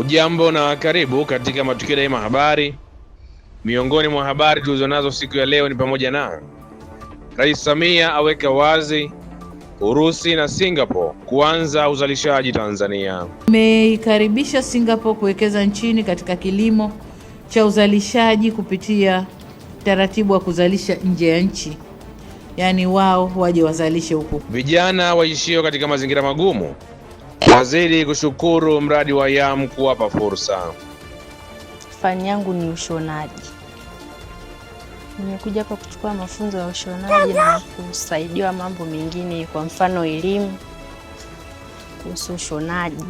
Ujambo na karibu katika Matukio Daima Habari. Miongoni mwa habari tulizonazo siku ya leo ni pamoja na Rais Samia aweka wazi Urusi na Singapore kuanza uzalishaji Tanzania. Tumeikaribisha Singapore kuwekeza nchini katika kilimo cha uzalishaji kupitia taratibu wa kuzalisha nje ya nchi, yaani wao waje wazalishe huku. Vijana waishio katika mazingira magumu wazidi kushukuru mradi wa YAM kuwapa fursa. Fani yangu ni ushonaji. Nimekuja hapa kuchukua mafunzo ya ushonaji na kusaidiwa mambo mengine, kwa mfano elimu kuhusu ushonaji.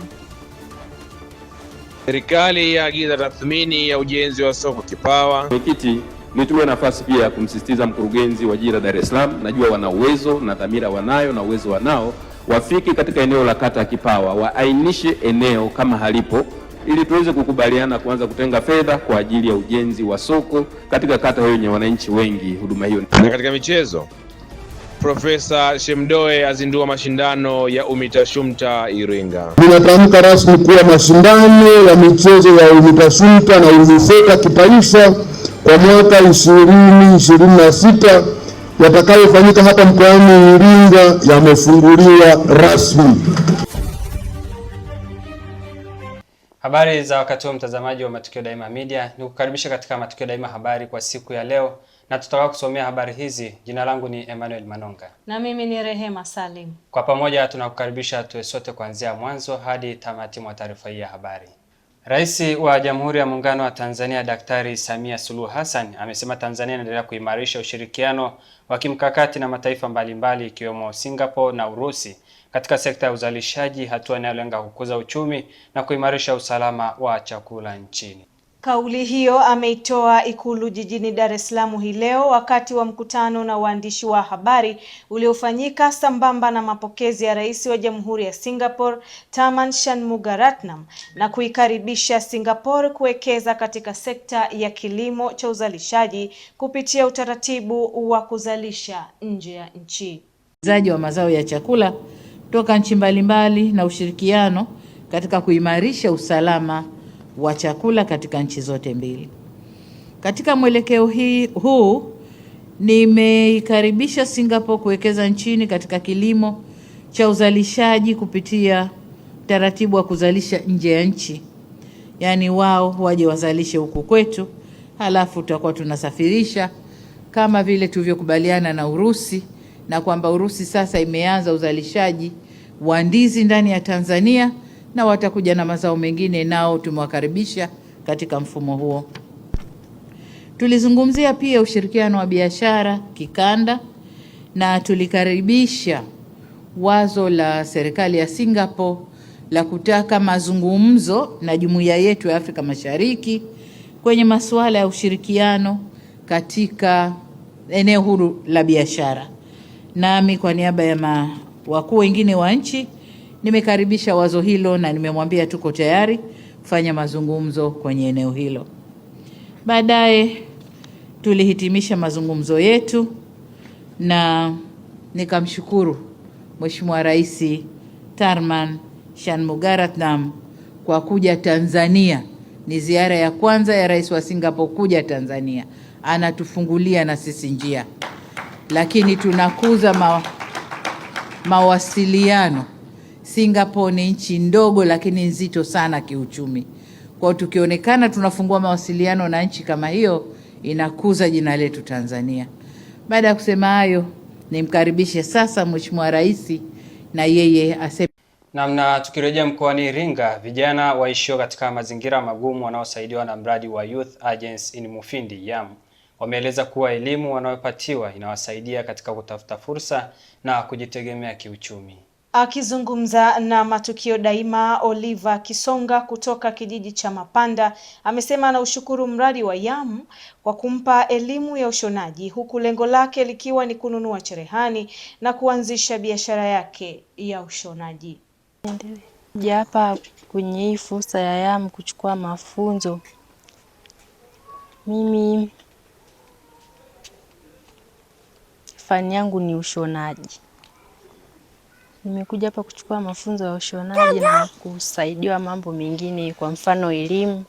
Serikali yaagiza tathmini ya ujenzi wa soko Kipawa. Mwenyekiti, nitumie nafasi pia ya kumsisitiza mkurugenzi wa JIRA Dar es Salaam, najua wana uwezo na dhamira wanayo na uwezo wanao, wafiki katika eneo la kata ya Kipawa, waainishe eneo kama halipo ili tuweze kukubaliana kuanza kutenga fedha kwa ajili ya ujenzi wa soko katika kata hiyo yenye wananchi wengi huduma hiyo. Na katika michezo, Profesa Shemdoe azindua mashindano ya UMITASHUMTA Iringa. Ninatamka rasmi kuwa mashindano ya michezo ya UMITASHUMTA na UMISETA kitaifa kwa mwaka 2026 yatakayofanyika hapa mkoani Iringa yamefunguliwa rasmi. Habari za wakati huu, mtazamaji wa Matukio Daima Media, nikukaribisha katika Matukio Daima Habari kwa siku ya leo, na tutakao kusomea habari hizi. Jina langu ni Emmanuel Manonga na mimi ni Rehema Salim. Kwa pamoja tunakukaribisha tuwe sote kuanzia mwanzo hadi tamati mwa taarifa hii ya habari. Rais wa Jamhuri ya Muungano wa Tanzania Daktari Samia Suluhu Hassan amesema Tanzania inaendelea kuimarisha ushirikiano wa kimkakati na mataifa mbalimbali ikiwemo Singapore na Urusi katika sekta ya uzalishaji, hatua inayolenga kukuza uchumi na kuimarisha usalama wa chakula nchini. Kauli hiyo ameitoa Ikulu jijini Dar es Salaam hii leo wakati wa mkutano na waandishi wa habari uliofanyika sambamba na mapokezi ya Rais wa Jamhuri ya Singapore Tharman Shanmugaratnam na kuikaribisha Singapore kuwekeza katika sekta ya kilimo cha uzalishaji kupitia utaratibu wa kuzalisha nje ya nchi. Uzaji wa mazao ya chakula kutoka nchi mbalimbali na ushirikiano katika kuimarisha usalama wa chakula katika nchi zote mbili. Katika mwelekeo huu nimeikaribisha Singapore kuwekeza nchini katika kilimo cha uzalishaji kupitia taratibu wa kuzalisha nje ya nchi, yaani wao waje wazalishe huku kwetu, halafu tutakuwa tunasafirisha kama vile tulivyokubaliana na Urusi, na kwamba Urusi sasa imeanza uzalishaji wa ndizi ndani ya Tanzania na watakuja na mazao mengine, nao tumewakaribisha katika mfumo huo. Tulizungumzia pia ushirikiano wa biashara kikanda na tulikaribisha wazo la serikali ya Singapore la kutaka mazungumzo na jumuiya yetu ya Afrika Mashariki kwenye masuala ya ushirikiano katika eneo huru la biashara. Nami kwa niaba ya wakuu wengine wa nchi nimekaribisha wazo hilo na nimemwambia tuko tayari kufanya mazungumzo kwenye eneo hilo. Baadaye tulihitimisha mazungumzo yetu na nikamshukuru Mheshimiwa Rais Tharman Shanmugaratnam kwa kuja Tanzania. Ni ziara ya kwanza ya Rais wa Singapore kuja Tanzania. Anatufungulia na sisi njia. Lakini tunakuza mawasiliano. Singapore ni nchi ndogo lakini nzito sana kiuchumi. Kwa tukionekana tunafungua mawasiliano na nchi kama hiyo, inakuza jina letu Tanzania. Baada ya kusema hayo, nimkaribishe sasa Mheshimiwa Rais na yeye aseme. Namna tukirejea mkoani Iringa, vijana waishio katika mazingira magumu wanaosaidiwa na mradi wa Youth Agency in Mufindi YAM wameeleza kuwa elimu wanayopatiwa inawasaidia katika kutafuta fursa na kujitegemea kiuchumi. Akizungumza na Matukio Daima, Oliver Kisonga kutoka kijiji cha Mapanda amesema anaushukuru mradi wa YAM kwa kumpa elimu ya ushonaji, huku lengo lake likiwa ni kununua cherehani na kuanzisha biashara yake ya ushonaji. Ndio hapa kwenye hii fursa ya YAM kuchukua mafunzo. Mimi fani yangu ni ushonaji. Nimekuja hapa kuchukua mafunzo ya ushonaji na kusaidiwa mambo mengine, kwa mfano elimu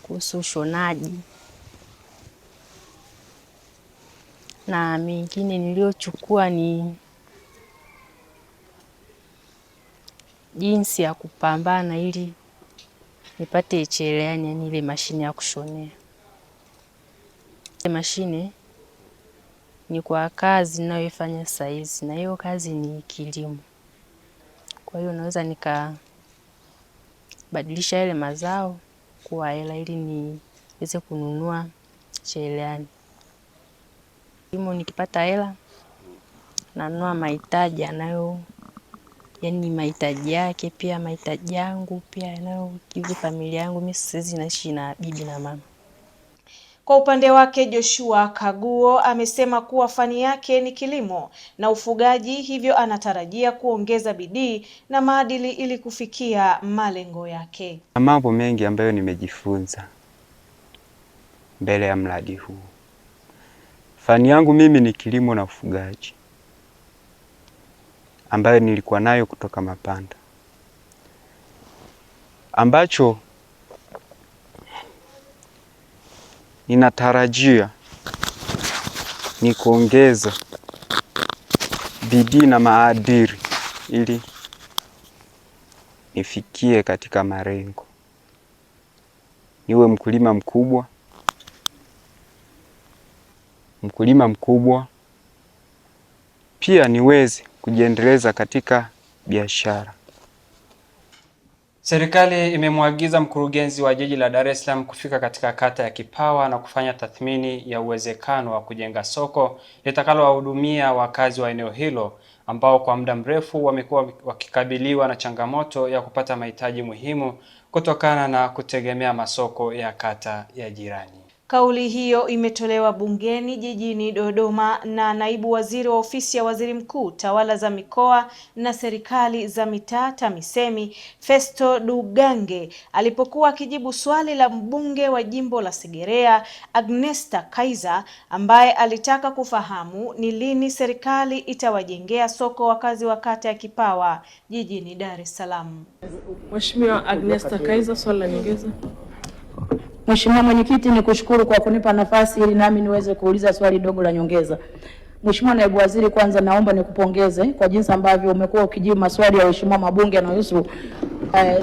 kuhusu ushonaji, na mengine niliyochukua ni jinsi ya kupambana ili nipate cherehani, yani ile mashine ya kushonea. Mashine ni kwa kazi ninayoifanya sasa hizi, na hiyo kazi ni kilimo. Kwa hiyo naweza nikabadilisha ile mazao kuwa hela ili niweze kununua cherehani. Kilimo nikipata hela nanunua mahitaji yani mahitaji yake, pia mahitaji yangu pia yanayokidhi familia yangu. Mimi sisi naishi na bibi na mama. Kwa upande wake Joshua Kaguo amesema kuwa fani yake ni kilimo na ufugaji, hivyo anatarajia kuongeza bidii na maadili ili kufikia malengo yake. Mambo mengi ambayo nimejifunza mbele ya mradi huu. Fani yangu mimi ni kilimo na ufugaji, ambayo nilikuwa nayo kutoka Mapanda, ambacho ninatarajia ni kuongeza bidii na maadili ili nifikie katika malengo, niwe mkulima mkubwa, pia niweze kujiendeleza katika biashara. Serikali imemwagiza mkurugenzi wa jiji la Dar es Salaam kufika katika kata ya Kipawa na kufanya tathmini ya uwezekano wa kujenga soko litakalowahudumia wakazi wa eneo hilo ambao kwa muda mrefu wamekuwa wakikabiliwa na changamoto ya kupata mahitaji muhimu kutokana na kutegemea masoko ya kata ya jirani. Kauli hiyo imetolewa bungeni jijini Dodoma na naibu waziri wa ofisi ya waziri mkuu, tawala za mikoa na serikali za mitaa TAMISEMI, Festo Dugange, alipokuwa akijibu swali la mbunge wa jimbo la Segerea Agnesta Kaiza, ambaye alitaka kufahamu ni lini serikali itawajengea soko wakazi wa kata ya Kipawa jijini Dar es Salaam. Mheshimiwa Agnesta Kaiza, swali la nyongeza. Mheshimiwa Mwenyekiti, nikushukuru kwa kunipa nafasi ili nami niweze kuuliza swali dogo la nyongeza. Mheshimiwa Naibu Waziri, kwanza naomba nikupongeze kwa jinsi ambavyo umekuwa ukijibu maswali ya waheshimiwa mabunge yanayohusu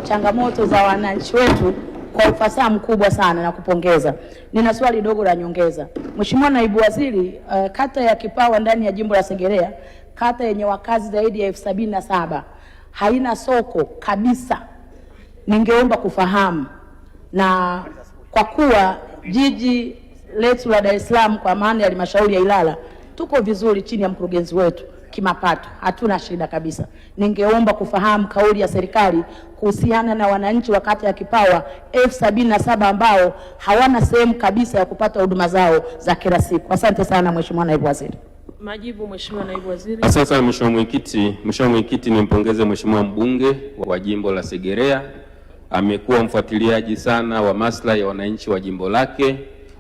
changamoto za wananchi wetu kwa ufasaha mkubwa sana, na kupongeza. Nina swali dogo la nyongeza. Mheshimiwa Naibu Waziri, kata ya Kipawa ndani ya jimbo la Segerea, kata yenye wakazi zaidi ya 77, haina soko kabisa. Ningeomba kufahamu, na kwa kuwa jiji letu la Dar es Salaam kwa maana ya halmashauri ya Ilala tuko vizuri chini ya mkurugenzi wetu kimapato, hatuna shida kabisa. Ningeomba kufahamu kauli ya serikali kuhusiana na wananchi wa kata ya Kipawa 77 ambao hawana sehemu kabisa ya kupata huduma zao za kila siku. Asante sana Mheshimiwa Naibu Waziri. Majibu Mheshimiwa Naibu Waziri. Asante sana Mheshimiwa Mwenyekiti. Mheshimiwa Mwenyekiti, nimpongeze Mheshimiwa mbunge wa jimbo la Segerea. Amekuwa mfuatiliaji sana wa maslahi ya wananchi wa jimbo lake,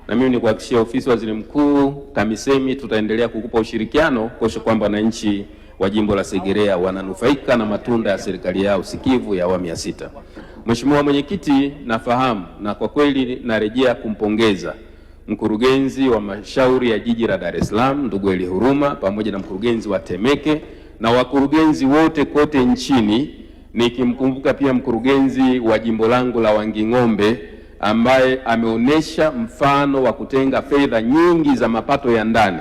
na mimi nikuhakikishia ofisi ya waziri mkuu TAMISEMI tutaendelea kukupa ushirikiano kuhakikisha kwamba wananchi wa jimbo la Segerea wananufaika na matunda ya serikali yao sikivu ya awamu ya 6. Mheshimiwa Mwenyekiti, nafahamu na kwa kweli narejea kumpongeza mkurugenzi wa mashauri ya jiji la Dar es Salaam ndugu Eli Huruma, pamoja na mkurugenzi wa Temeke na wakurugenzi wote kote nchini, nikimkumbuka pia mkurugenzi wa jimbo langu la Wanging'ombe ambaye ameonesha mfano wa kutenga fedha nyingi za mapato ya ndani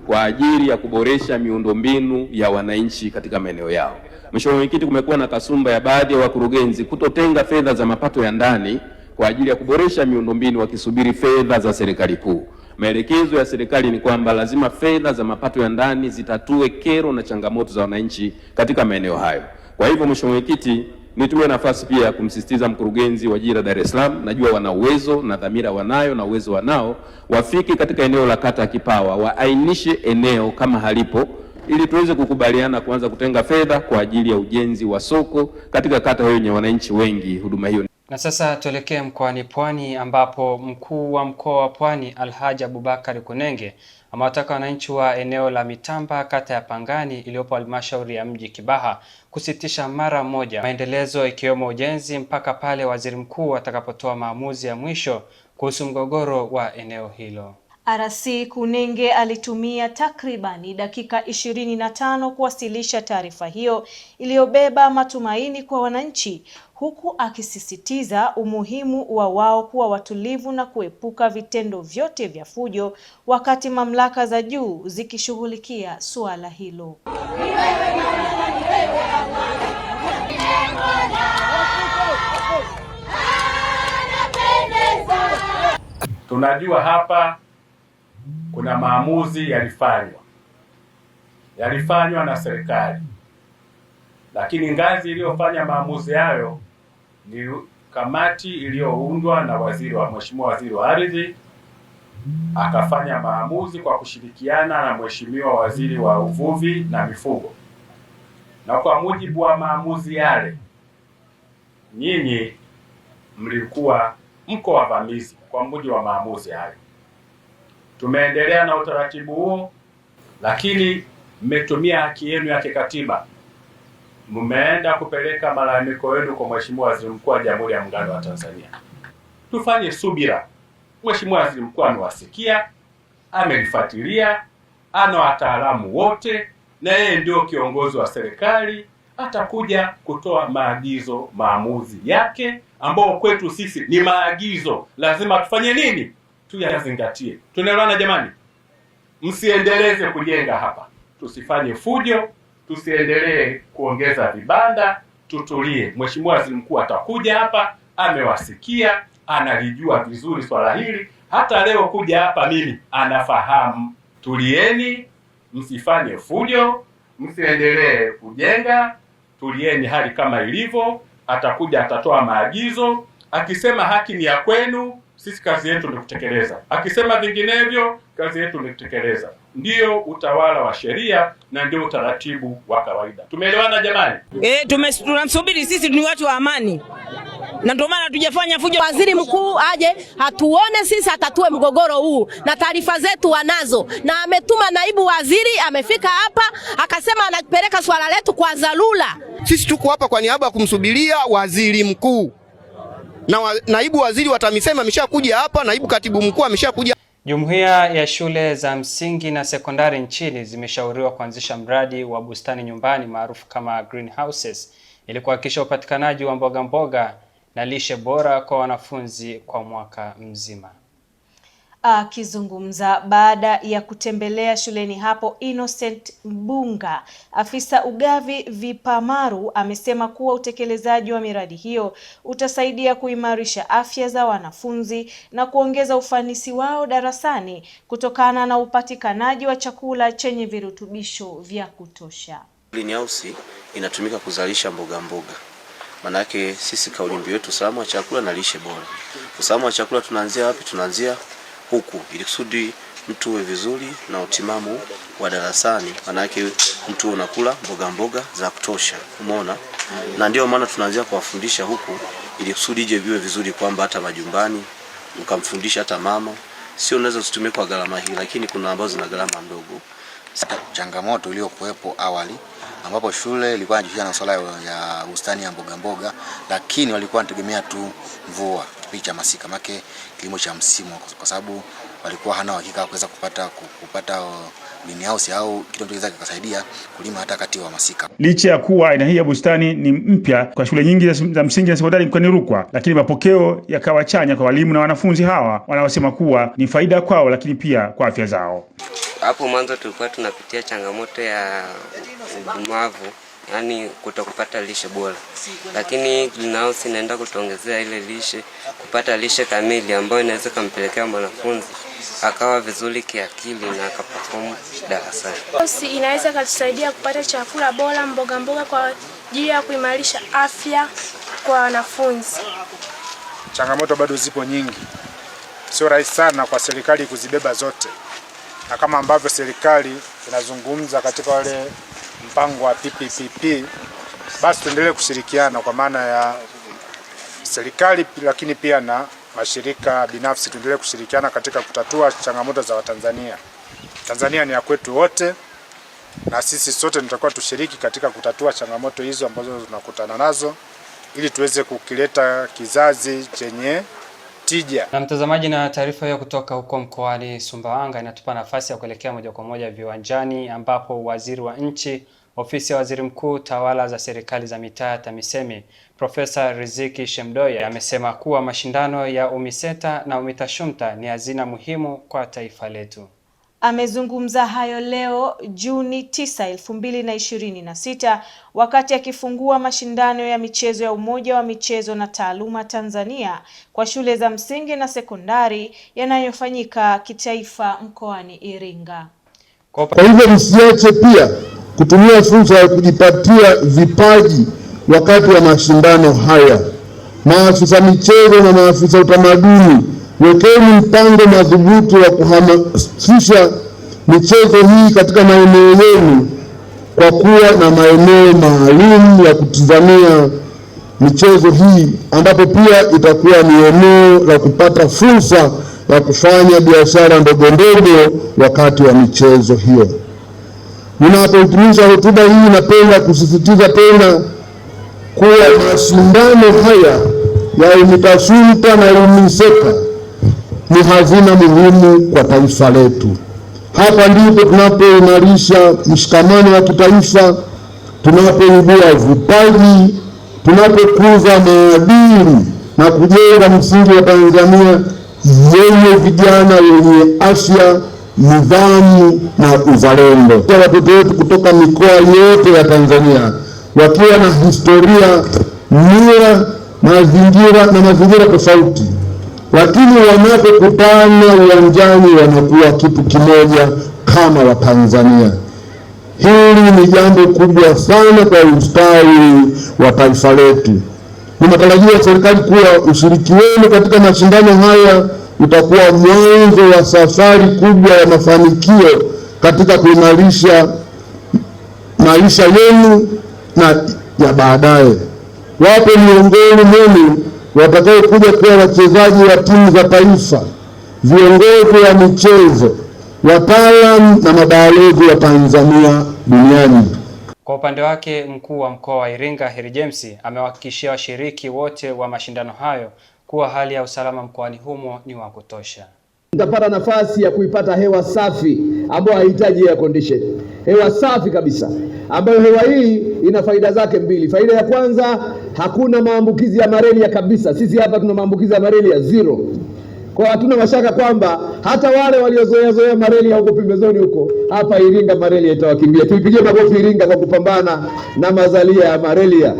kwa ajili ya kuboresha miundombinu ya wananchi katika maeneo yao. Mheshimiwa Mwenyekiti, kumekuwa na kasumba ya baadhi ya wakurugenzi kutotenga fedha za mapato ya ndani kwa ajili ya kuboresha miundombinu wakisubiri fedha za serikali kuu. Maelekezo ya serikali ni kwamba lazima fedha za mapato ya ndani zitatue kero na changamoto za wananchi katika maeneo hayo. Kwa hivyo Mheshimiwa Mwenyekiti, nitumie nafasi pia ya kumsisitiza mkurugenzi wa jiji la Dar es Salaam, najua wana uwezo na dhamira wanayo na uwezo wanao, wafiki katika eneo la kata ya Kipawa, waainishe eneo kama halipo ili tuweze kukubaliana kuanza kutenga fedha kwa ajili ya ujenzi wa soko katika kata hiyo yenye wananchi wengi. Huduma hiyo Na sasa tuelekee mkoani Pwani ambapo mkuu wa mkoa wa Pwani Alhaji Abubakar Kunenge amewataka wananchi wa eneo la Mitamba kata ya Pangani iliyopo halmashauri ya mji Kibaha kusitisha mara moja maendelezo ikiwemo ujenzi mpaka pale waziri mkuu atakapotoa maamuzi ya mwisho kuhusu mgogoro wa eneo hilo. RC Kunenge alitumia takribani dakika 25 kuwasilisha taarifa hiyo iliyobeba matumaini kwa wananchi, huku akisisitiza umuhimu wa wao kuwa watulivu na kuepuka vitendo vyote vya fujo wakati mamlaka za juu zikishughulikia suala hilo. Tunajua hapa kuna maamuzi yalifanywa na serikali, lakini ngazi iliyofanya maamuzi hayo ni kamati iliyoundwa na Mheshimiwa Waziri wa Ardhi, akafanya maamuzi kwa kushirikiana na Mheshimiwa Waziri wa Uvuvi na Mifugo, na kwa mujibu wa maamuzi yale nyinyi mlikuwa mko wavamizi kwa mujibu wa maamuzi hayo. Tumeendelea na utaratibu huo, lakini mmetumia haki yenu ya kikatiba. Mmeenda kupeleka malalamiko yenu kwa Mheshimiwa Waziri Mkuu wa Jamhuri ya Muungano wa Tanzania. Tufanye subira. Mheshimiwa Waziri Mkuu amewasikia, amelifuatilia, ana wataalamu wote, na yeye ndio kiongozi wa serikali, atakuja kutoa maamuzi yake ambao kwetu sisi ni maagizo. Lazima tufanye nini? Tuyazingatie. Tunaelewana jamani? Msiendeleze kujenga hapa. Tusifanye fujo, tusiendelee kuongeza vibanda, tutulie. Mheshimiwa Waziri Mkuu atakuja hapa, amewasikia, analijua vizuri swala hili. Hata leo kuja hapa mimi anafahamu. Tulieni, msifanye fujo, msiendelee kujenga, tulieni hali kama ilivyo. Atakuja atatoa maagizo, akisema haki ni ya kwenu, sisi kazi yetu ni kutekeleza. Akisema vinginevyo, kazi yetu ni kutekeleza. Ndio utawala wa sheria na ndio utaratibu wa kawaida. Tumeelewana jamani? Tunamsubiri, sisi ni watu wa amani, na ndio maana tujafanya fujo. Waziri mkuu aje hatuone sisi, atatue mgogoro huu, na taarifa zetu wanazo, na ametuma naibu waziri, amefika hapa akasema anapeleka swala letu kwa dharura. Sisi tuko hapa kwa niaba ya kumsubiria waziri mkuu, na naibu waziri wa TAMISEMI ameshakuja hapa, naibu katibu mkuu ameshakuja. Jumuiya ya shule za msingi na sekondari nchini zimeshauriwa kuanzisha mradi wa bustani nyumbani maarufu kama greenhouses ili kuhakikisha upatikanaji wa mboga na lishe bora kwa wanafunzi kwa mwaka mzima. Akizungumza baada ya kutembelea shuleni hapo, Innocent Mbunga, afisa ugavi Vipamaru, amesema kuwa utekelezaji wa miradi hiyo utasaidia kuimarisha afya za wanafunzi na kuongeza ufanisi wao darasani kutokana na upatikanaji wa chakula chenye virutubisho vya kutosha. Greenhouse inatumika kuzalisha mboga. Manake sisi kauli mbiu yetu usalama wa chakula na lishe bora. Usalama wa chakula tunaanzia wapi? Tunaanzia huku, ili kusudi mtu uwe vizuri na utimamu wa darasani. Manake mtu unakula mboga za kutosha, umeona? Na ndio maana tunaanzia kuwafundisha huku ili kusudi je viwe vizuri, kwamba hata majumbani mkamfundisha hata mama. Sio unaweza usitumie kwa gharama hii, lakini kuna ambazo zina gharama ndogo. Changamoto iliyokuwepo awali ambapo shule ilikuwa inajihusisha na swala ya bustani ya mboga, lakini walikuwa wanategemea tu mvua kipindi cha masika, make kilimo cha msimu, kwa sababu walikuwa hana uhakika kuweza kupata greenhouse au kitu kinachoweza kusaidia kulima hata wakati wa masika. Licha ya kuwa aina hii ya bustani ni mpya kwa shule nyingi za msingi na sekondari mkoani Rukwa, lakini mapokeo yakawa chanya kwa walimu na wanafunzi hawa wanaosema kuwa ni faida kwao, lakini pia kwa afya zao. Hapo mwanzo tulikuwa tunapitia changamoto ya udumavu, yani kutokupata lishe bora, lakini greenhouse inaenda kutuongezea ile lishe, kupata lishe kamili ambayo inaweza kumpelekea mwanafunzi akawa vizuri kiakili na akaperform darasani. Inaweza kutusaidia kupata chakula bora, mboga kwa ajili ya kuimarisha afya kwa wanafunzi. Changamoto bado zipo nyingi, sio rahisi sana kwa serikali kuzibeba zote, na kama ambavyo serikali inazungumza katika wale mpango wa PPP, basi tuendelee kushirikiana kwa maana ya serikali lakini pia na mashirika binafsi tuendelee kushirikiana katika kutatua changamoto za Watanzania. Tanzania ni ya kwetu wote na sisi sote tutakuwa tushiriki katika kutatua changamoto hizo ambazo tunakutana nazo ili tuweze kukileta kizazi chenye tija. Na mtazamaji, na taarifa hiyo kutoka huko mkoani Sumbawanga inatupa nafasi ya kuelekea moja kwa moja viwanjani, ambapo waziri wa nchi ofisi ya waziri mkuu tawala za serikali za mitaa TAMISEMI Profesa Riziki Shemdoe amesema kuwa mashindano ya UMISETA na UMITASHUMTA ni hazina muhimu kwa taifa letu. Amezungumza hayo leo Juni 9, 2026 wakati akifungua mashindano ya michezo ya Umoja wa Michezo na Taaluma Tanzania kwa shule za msingi na sekondari yanayofanyika kitaifa mkoani Iringa. Kwa hivyo msiache pia kutumia fursa ya kujipatia vipaji wakati wa mashindano haya. Maafisa michezo na maafisa utamaduni, wekeni mpango madhubuti wa kuhamasisha michezo hii katika maeneo yenu kwa kuwa na maeneo maalum ya kutizamia michezo hii, ambapo pia itakuwa ni eneo la kupata fursa ya kufanya biashara ndogo ndogo wakati wa michezo hiyo. Ninapohitimisha hotuba hii, napenda kusisitiza tena kuwa mashindano haya ya UMITASHUMTA na UMISETA ni hazina muhimu kwa taifa letu. Hapa ndipo tunapoimarisha mshikamano wa kitaifa, tunapoibua vipaji, tunapokuza maadili na kujenga msingi wa Tanzania yenye vijana wenye afya, nidhamu na uzalendo. Watoto wetu kutoka mikoa yote ya Tanzania wakiwa na historia, mila, mazingira tofauti, lakini wanapokutana uwanjani wanakuwa kitu kimoja kama Watanzania. Hili ni jambo kubwa sana kwa ustawi wa taifa letu. Ninatarajia serikali kuwa ushiriki wenu katika mashindano haya utakuwa mwanzo wa safari kubwa ya mafanikio katika kuimarisha maisha yenu na ya baadaye. Wapo miongoni mwenu watakao kuja kuwa wachezaji wa timu za taifa, viongozi wa michezo, wataalamu na mabalozi wa Tanzania duniani. Kwa upande wake, mkuu wa mkoa wa Iringa Heri James amewahakikishia washiriki wote wa mashindano hayo kuwa hali ya usalama mkoani humo ni wa kutosha. Mtapata nafasi ya kuipata hewa safi ambayo haihitaji air condition. Hewa safi kabisa ambayo hewa hii ina faida zake mbili. Faida ya kwanza, hakuna maambukizi ya malaria kabisa. Sisi hapa tuna maambukizi ya malaria zero. Kwa hatuna mashaka kwamba hata wale waliozoea malaria huko pembezoni huko, hapa Iringa malaria itawakimbia. Tuipigie makofi Iringa kwa kupambana na mazalia ya malaria.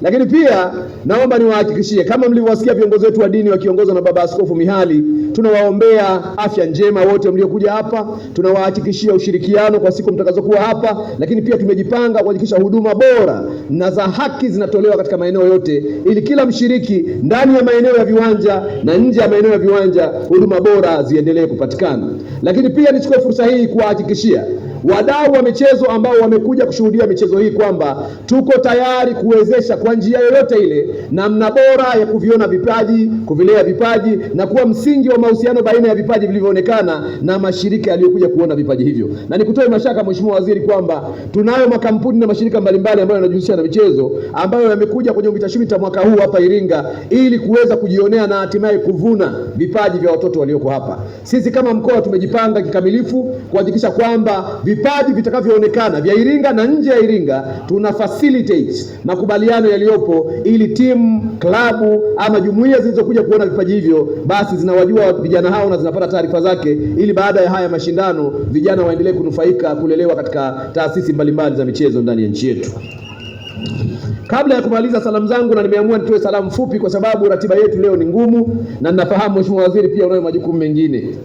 Lakini pia naomba niwahakikishie, kama mlivyowasikia viongozi wetu wa dini wakiongozwa na Baba Askofu Mihali, tunawaombea afya njema wote mliokuja hapa. Tunawahakikishia ushirikiano kwa siku mtakazokuwa hapa, lakini pia tumejipanga kuhakikisha huduma bora na za haki zinatolewa katika maeneo yote, ili kila mshiriki ndani ya maeneo ya viwanja na nje ya maeneo ya viwanja huduma bora ziendelee kupatikana. Lakini pia nichukue fursa hii kuwahakikishia wadau wa michezo ambao wamekuja kushuhudia michezo hii kwamba tuko tayari kuwezesha kwa njia yoyote ile namna bora ya kuviona vipaji, kuvilea vipaji na kuwa msingi wa mahusiano baina ya vipaji vilivyoonekana na mashirika yaliyokuja kuona vipaji hivyo. Na nikutoe mashaka Mheshimiwa Waziri kwamba tunayo makampuni na mashirika mbalimbali ambayo yanajihusisha na michezo ambayo yamekuja kwenye UMITASHUMTA mwaka huu hapa Iringa ili kuweza kujionea na hatimaye kuvuna vipaji vya watoto walioko hapa. Sisi kama mkoa tumejipanga kikamilifu kuhakikisha kwamba vipaji vitakavyoonekana vya Iringa na nje ya Iringa tuna facilitate makubaliano yaliyopo ili timu, klabu ama jumuiya zilizokuja kuona vipaji hivyo basi zinawajua vijana hao na zinapata taarifa zake, ili baada ya haya mashindano vijana waendelee kunufaika, kulelewa katika taasisi mbalimbali za michezo ndani ya nchi yetu. Kabla ya kumaliza salamu zangu, na nimeamua nitoe salamu fupi kwa sababu ratiba yetu leo ni ngumu na ninafahamu Mheshimiwa Waziri pia unayo majukumu mengine.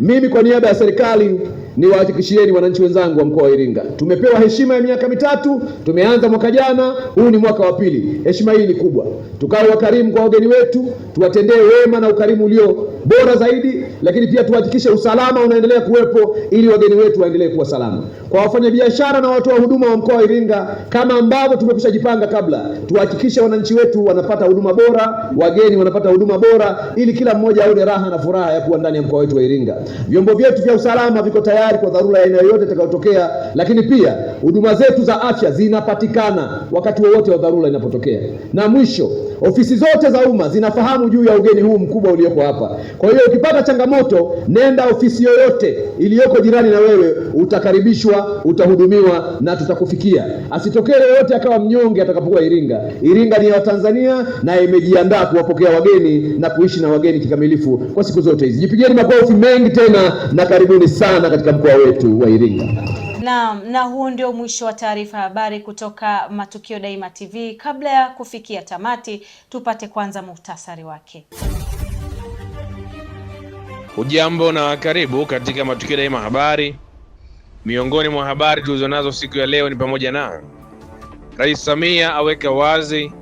Mimi kwa niaba ya serikali niwahakikishieni wananchi wenzangu wa mkoa wa Iringa, tumepewa heshima ya miaka mitatu. Tumeanza mwaka jana, huu ni mwaka wa pili. Heshima hii ni kubwa. Tukawe wakarimu kwa wageni wetu, tuwatendee wema na ukarimu ulio bora zaidi, lakini pia tuhakikishe usalama unaendelea kuwepo ili wageni wetu waendelee kuwa salama. Kwa wafanyabiashara na watoa huduma wa mkoa wa Iringa, kama ambavyo tumekushajipanga kabla, tuhakikishe wananchi wetu wanapata huduma bora, wageni wanapata huduma bora, ili kila mmoja aone raha na furaha ya kuwa ndani ya mkoa wetu wa Iringa. Vyombo vyetu vya usalama viko tayari kwa dharura ya aina yoyote itakayotokea, lakini pia huduma zetu za afya zinapatikana wakati wowote wa dharura inapotokea. Na mwisho, ofisi zote za umma zinafahamu juu ya ugeni huu mkubwa ulioko hapa. Kwa hiyo ukipata changamoto, nenda ofisi yoyote iliyoko jirani na wewe, utakaribishwa, utahudumiwa na tutakufikia. Asitokee yoyote akawa mnyonge atakapokuwa Iringa. Iringa ni ya Watanzania na imejiandaa kuwapokea wageni na kuishi na wageni kikamilifu kwa siku zote hizi. Jipigeni makofi mengi tena na karibuni sana katika mkoa wetu wa Iringa. Na huo ndio mwisho wa taarifa habari kutoka Matukio Daima TV. Kabla ya kufikia tamati, tupate kwanza muhtasari wake. Hujambo na karibu katika Matukio Daima habari. Miongoni mwa habari tulizonazo siku ya leo ni pamoja na Rais Samia aweka wazi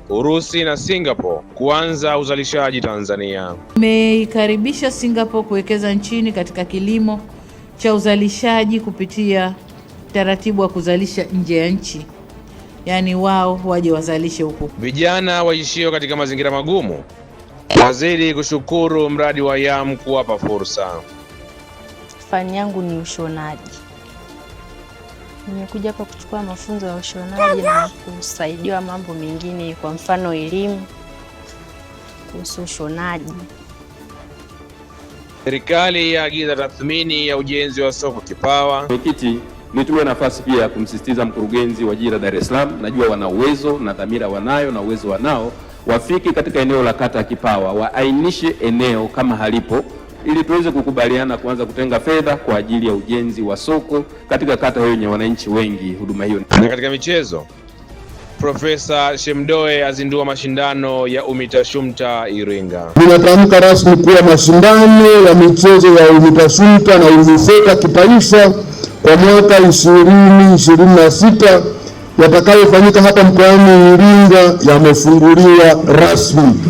Urusi na Singapore kuanza uzalishaji Tanzania. Tumeikaribisha Singapore kuwekeza nchini katika kilimo cha uzalishaji kupitia taratibu wa kuzalisha nje ya nchi, yaani wao waje wazalishe huku. Vijana waishio katika mazingira magumu wazidi kushukuru mradi wa YAM kuwapa fursa. Fani yangu ni ushonaji. Nimekuja hapa kuchukua mafunzo ya ushonaji na kusaidiwa mambo mengine, kwa mfano elimu kuhusu ushonaji. Serikali yaagiza tathmini ya ujenzi wa soko Kipawa. Mwenyekiti, nitumie nafasi pia kumsisitiza mkurugenzi wa JIRA Dar es Salaam, najua wana uwezo na dhamira wanayo na uwezo wanao, wafiki katika eneo la kata ya Kipawa, waainishe eneo kama halipo ili tuweze kukubaliana kuanza kutenga fedha kwa ajili ya ujenzi wa soko katika kata hiyo yenye wananchi wengi huduma hiyo. Na katika michezo, Profesa Shemdoe azindua mashindano ya UMITASHUMTA Iringa. Ninatamka rasmi kuwa mashindano ya michezo ya UMITASHUMTA na UMISETA kitaifa kwa mwaka 2026 yatakayofanyika hapa mkoani Iringa yamefunguliwa rasmi.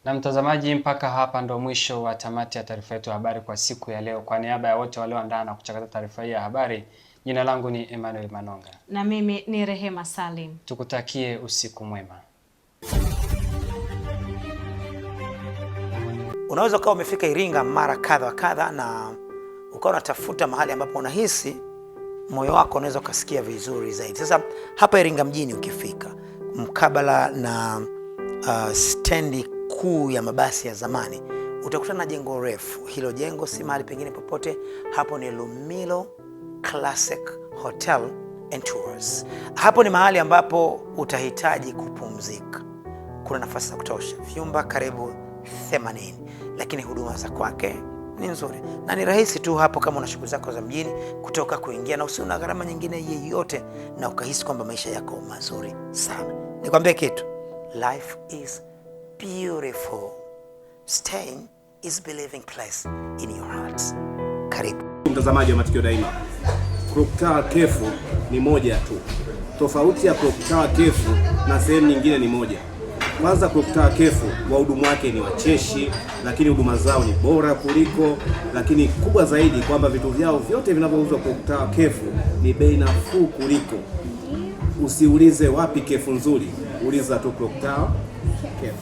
Na mtazamaji, mpaka hapa ndo mwisho wa tamati ya taarifa yetu ya habari kwa siku ya leo. Kwa niaba ya wote walioandaa na kuchakata taarifa hii ya habari, jina langu ni Emmanuel Manonga. Na mimi ni Rehema Salim. Tukutakie usiku mwema. Unaweza kuwa umefika Iringa mara kadha na ukawa unatafuta mahali ambapo unahisi moyo wako unaweza kusikia vizuri zaidi. Sasa hapa Iringa mjini ukifika mkabala na stendi kuu ya mabasi ya zamani, utakutana na jengo refu. Hilo jengo si mahali pengine popote, hapo ni Lumilo Classic Hotel and Tours. Hapo ni mahali ambapo utahitaji kupumzika. Kuna nafasi za kutosha, vyumba karibu 80, lakini huduma za kwake ni nzuri na ni rahisi tu hapo kama una shughuli zako za mjini kutoka kuingia, na usina gharama nyingine yeyote, na ukahisi kwamba maisha yako mazuri sana. Nikwambie kitu, life is beautiful. Staying is believing place in your hearts. Karibu mtazamaji wa Matukio Daima. Clock Tower Kefu ni moja tu. Tofauti ya Clock Tower Kefu na sehemu nyingine ni moja. Kwanza, Clock Tower Kefu wahudumu wake ni wacheshi, lakini huduma zao ni bora kuliko, lakini kubwa zaidi kwamba vitu vyao vyote vinavyouzwa Clock Tower Kefu ni bei nafuu kuliko. Usiulize wapi kefu nzuri, uliza tu Clock Tower Kefu.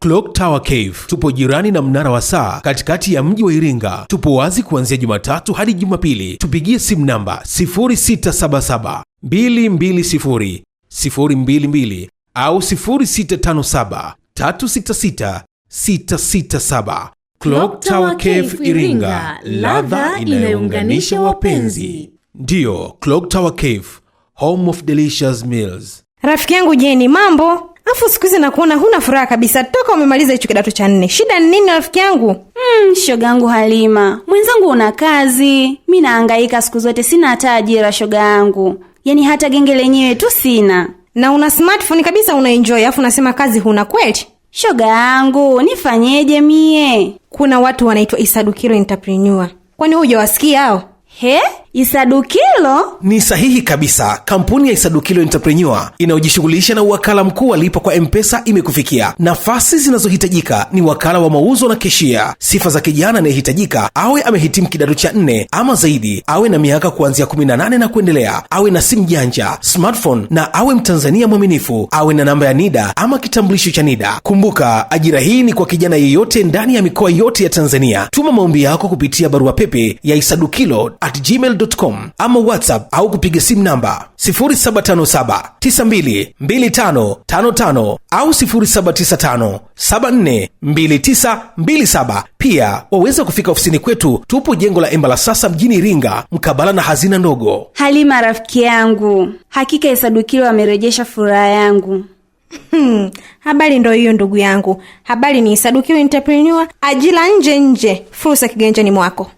Clock Tower Cave. Tupo jirani na mnara wa saa katikati ya mji wa Iringa. Tupo wazi kuanzia Jumatatu hadi Jumapili. Tupigie simu namba 0677 220 022 au 0657 366 667. Clock Tower Cave Iringa, ladha inayounganisha wapenzi. Ndio, Clock Tower Cave, home of delicious meals. Rafiki yangu Jeni, mambo? Afu siku hizi nakuona huna furaha kabisa toka umemaliza hicho kidato cha 4. Shida ni nini rafiki yangu? Shoga yangu Halima, mwenzangu una kazi. Mimi nahangaika siku zote, sina hata ajira shoga yangu. Yaani hata genge lenyewe tu sina. Na una smartphone kabisa unaenjoy, afu unasema kazi huna kweli? Shoga yangu, nifanyeje mie? Kuna watu wanaitwa Isadukiro Entrepreneur. Kwani hujawasikia hao? He? Isadukilo? Ni sahihi kabisa. Kampuni ya Isadukilo Entrepreneur inayojishughulisha na uwakala mkuu wa lipa kwa M-Pesa imekufikia. Nafasi zinazohitajika ni wakala wa mauzo na keshia. Sifa za kijana anayehitajika: awe amehitimu kidato cha 4 ama zaidi, awe na miaka kuanzia 18 na kuendelea, awe na simu janja, smartphone, na awe Mtanzania mwaminifu, awe na namba ya NIDA ama kitambulisho cha NIDA. Kumbuka, ajira hii ni kwa kijana yeyote ndani ya mikoa yote ya Tanzania. Tuma maombi yako kupitia barua pepe ya isadukilo@gmail.com ama WhatsApp au kupiga simu namba 0757922555 au 0795742927. Pia waweza kufika ofisini kwetu, tupo jengo la Embalasasa mjini Iringa, mkabala na hazina ndogo. Halima rafiki yangu, hakika Isadukilo amerejesha furaha yangu. Habari ndo hiyo ndugu yangu. Habari ni Isadukilo Entrepreneur, ajira nje, fursa kiganjani mwako.